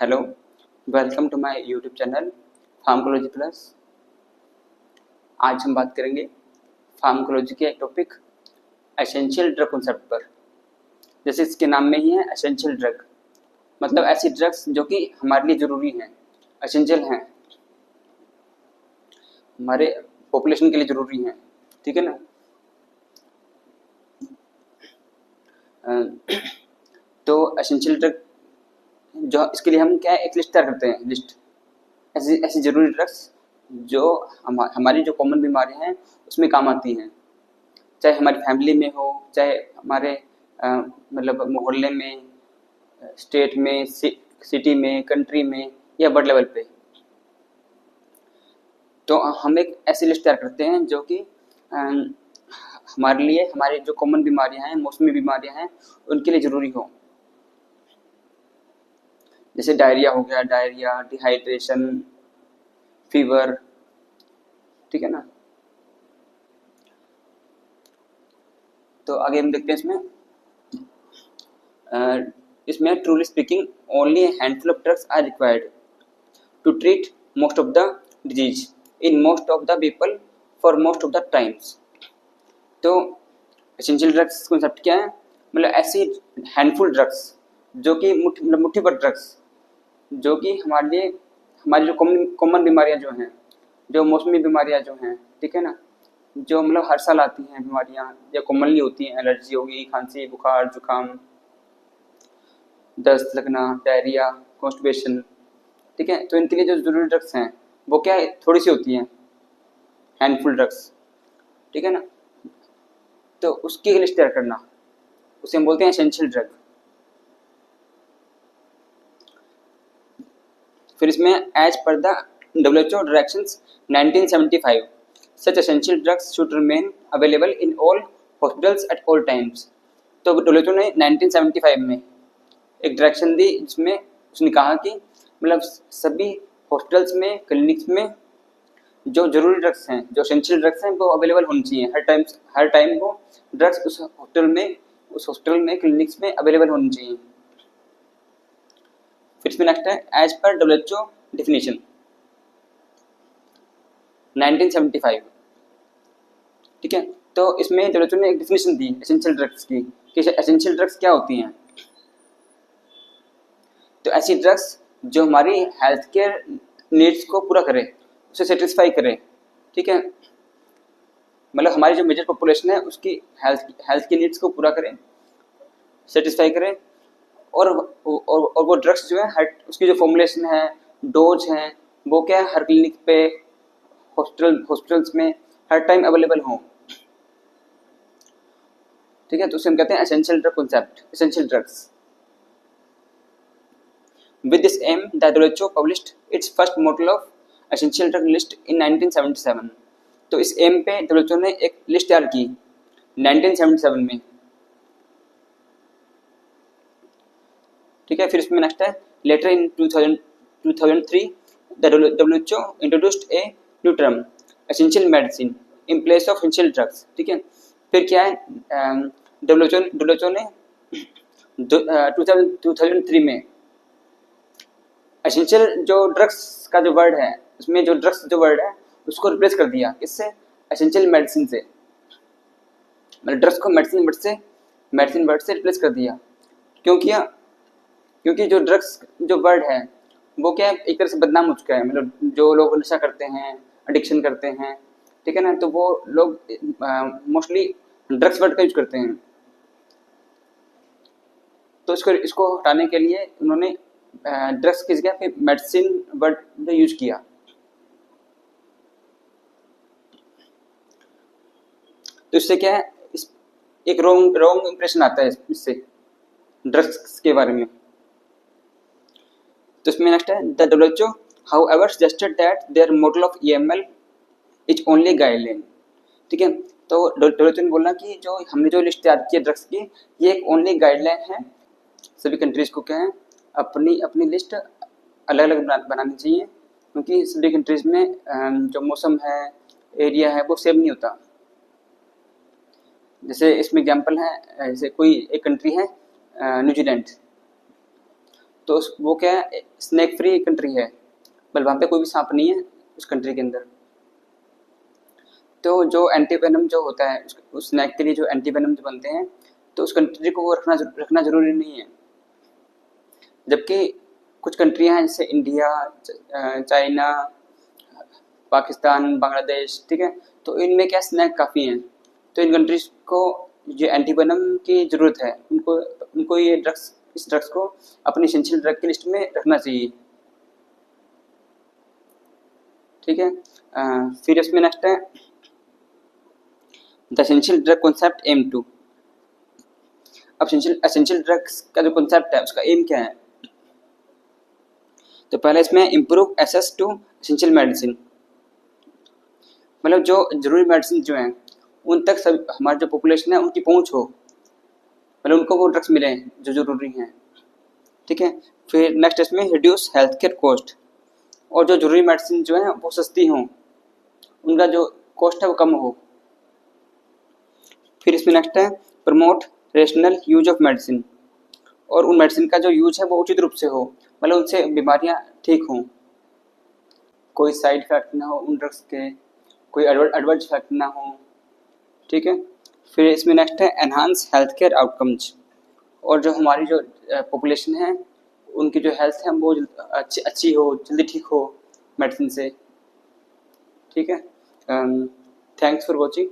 Hello, welcome to my YouTube channel pharmacology plus. आज हम बात करेंगे फार्माकोलॉजी के टॉपिक एसेंशियल ड्रग कॉन्सेप्ट पर। जैसे इसके नाम में ही है एसेंशियल ड्रग, मतलब ऐसी ड्रग्स जो कि हमारे लिए ज़रूरी हैं, एसेंशियल हैं, हमारे पॉपुलेशन के लिए ज़रूरी हैं। ठीक है ना। तो एसेंशियल ड्रग जो इसके लिए हम क्या है, एक लिस्ट तैयार करते हैं। लिस्ट ऐसी ऐसी ज़रूरी ड्रग्स जो हमारी जो कॉमन बीमारियां हैं उसमें काम आती हैं, चाहे हमारी फैमिली में हो, चाहे हमारे मतलब मोहल्ले में, स्टेट में, सिटी में, कंट्री में या वर्ल्ड लेवल पे। तो हम एक ऐसी लिस्ट तैयार करते हैं जो कि हमारे लिए, हमारी जो कॉमन बीमारियां हैं, मौसमी बीमारियां हैं, उनके लिए ज़रूरी हो। जैसे डायरिया हो गया, डायरिया, डिहाइड्रेशन, फीवर। ठीक है ना। तो आगे हम देखते हैं इसमें truly speaking only handful of drugs are required to treat most of the disease in most of the people for most of the times. तो एसेंशियल ड्रग्स कॉन्सेप्ट क्या है, मतलब ऐसी हैंडफुल ड्रग्स जो कि मुट्ठी भर ड्रग्स जो कि हमारे लिए, हमारी जो कॉमन बीमारियां जो हैं, जो मौसमी बीमारियां जो हैं, ठीक है ना, जो मतलब हर साल आती हैं बीमारियां या कॉमनली होती हैं, एलर्जी होगी, खांसी, बुखार, जुकाम, दस्त लगना, डायरिया, कॉन्स्टिपेशन। ठीक है। तो इनके लिए जो जरूरी ड्रग्स हैं वो क्या है, थोड़ी सी होती हैं, हैंडफुल ड्रग्स। ठीक है ना। तो उसकी लिस्ट तैयार करना, उसे हम बोलते हैं एसेंशियल ड्रग। फिर इसमें as per the WHO directions 1975 such essential drugs should remain available in all hospitals at all times। तो WHO ने 1975 में एक डायरेक्शन दी जिसमें उसने कहा कि मतलब सभी हॉस्पिटल्स में, क्लिनिक्स में जो जरूरी ड्रग्स हैं, जो एसेंशियल ड्रग्स हैं, वो अवेलेबल होनी चाहिए हर टाइम वो ड्रग्स उस हॉस्पिटल में, क्लिनिक्स में अवेलेबल होनी चाहिए। फिर इसमें नेक्स्ट है एज पर WHO डेफिनेशन 1975। ठीक है। तो इसमें WHO ने एक डेफिनेशन दी एसेंशियल ड्रग्स की कि एसेंशियल ड्रग्स क्या होती हैं। तो ऐसी ड्रग्स जो हमारी हेल्थ केयर नीड्स को पूरा करे, उसे सेटिस्फाई करे। ठीक है। मतलब हमारी जो मेजर पॉपुलेशन है उसकी हेल्थ की नीड्स को पूरा करे, सेटिस्फाई करे। और वो ड्रग्स जो है हर उसकी जो फॉर्मुलेशन है, डोज है, वो क्या है हर क्लिनिक पे, हॉस्पिटल्स में हर टाइम अवेलेबल हो। ठीक है। तो उसे हम कहते हैं essential drug concept, essential drugs. With this aim, the WHO published its first model of essential drug list in 1977। तो इस एम पे WHO ने एक लिस्ट तैयार की 1977 में। ठीक है। फिर इसमें नेक्स्ट है letter in 2003 the WHO introduced a new term essential medicine in place of essential drugs। ठीक है। फिर क्या है, WHO ने 2003 में एसेंशियल जो ड्रग्स का जो वर्ड है, उसमें जो ड्रग्स जो वर्ड है उसको रिप्लेस कर दिया, इससे एसेंशियल मेडिसिन से, मतलब ड्रग्स को मेडिसिन वर्ड से रिप्लेस कर दिया। क्यों किया? क्योंकि जो ड्रग्स जो वर्ड है वो क्या है, एक तरह से बदनाम हो चुका है। मतलब जो लोग नशा करते हैं, एडिक्शन करते हैं, ठीक है ना, तो वो लोग मोस्टली ड्रग्स वर्ड का यूज करते हैं। तो इसको हटाने के लिए उन्होंने ड्रग्स की जगह पे मेडिसिन वर्ड यूज किया। तो इससे क्या है, एक रॉन्ग इंप्रेशन आता है इससे ड्रग्स के बारे में। तो इसमें नेक्स्ट है the WHO however suggested that their model of EML is only guideline। ठीक है। तो WHO ने बोला कि जो हमने जो लिस्ट तैयार की है ड्रग्स की, ये एक ओनली गाइडलाइन है। सभी कंट्रीज को क्या है, अपनी लिस्ट अलग अलग बनानी चाहिए, क्योंकि सभी कंट्रीज में जो मौसम है, एरिया है, वो सेम नहीं होता। जैसे इसमें एग्जांपल है, जैसे कोई एक कंट्री है न्यूजीलैंड, तो वो क्या है, स्नैक फ्री कंट्री है, मतलब वहाँ पे कोई भी सांप नहीं है उस कंट्री के अंदर। तो जो एंटीवेनम जो होता है उस स्नैक के लिए जो एंटीवेनम जो बनते हैं, तो उस कंट्री को वो रखना जरूरी नहीं है। जबकि कुछ कंट्रियां हैं जैसे इंडिया, चाइना, पाकिस्तान, बांग्लादेश, ठीक है, तो इनमें क्या स्नैक काफ़ी हैं। तो इन कंट्रीज को ये एंटीवेनम की ज़रूरत है, उनको उनको ये ड्रग्स इस ड्रग्स को अपनी एसेंशियल ड्रग की लिस्ट में रखना चाहिए। ठीक है, फिर इसमें नेक्स्ट है the essential drug concept aim two. अब एसेंशियल ड्रग्स का जो कॉन्सेप्ट है उसका एम क्या है? तो पहले इसमें improve access to essential medicine, मतलब जो जरूरी मेडिसिन जो हैं उन तक सब हमारी जो पॉपुलेशन है उनकी पहुंच हो, मतलब उनको वो ड्रग्स मिले जो जरूरी हैं। ठीक है, फिर नेक्स्ट इसमें रिड्यूस हेल्थ केयर कॉस्ट, और जो जरूरी मेडिसिन जो है वो सस्ती हों, उनका जो कॉस्ट है वो कम हो। फिर इसमें नेक्स्ट है promote rational use of medicine, और उन मेडिसिन का जो यूज है वो उचित रूप से हो, मतलब उनसे बीमारियां ठीक हों, कोई साइड इफेक्ट ना हो उन ड्रग्स के, कोई एडवर्स इफेक्ट ना हो। ठीक है, फिर इसमें नेक्स्ट है एनहांस हेल्थ केयर आउटकम्स, और जो हमारी जो पॉपुलेशन है उनकी जो हेल्थ है वो अच्छी हो, जल्दी ठीक हो मेडिसिन से। ठीक है, थैंक्स फॉर वॉचिंग।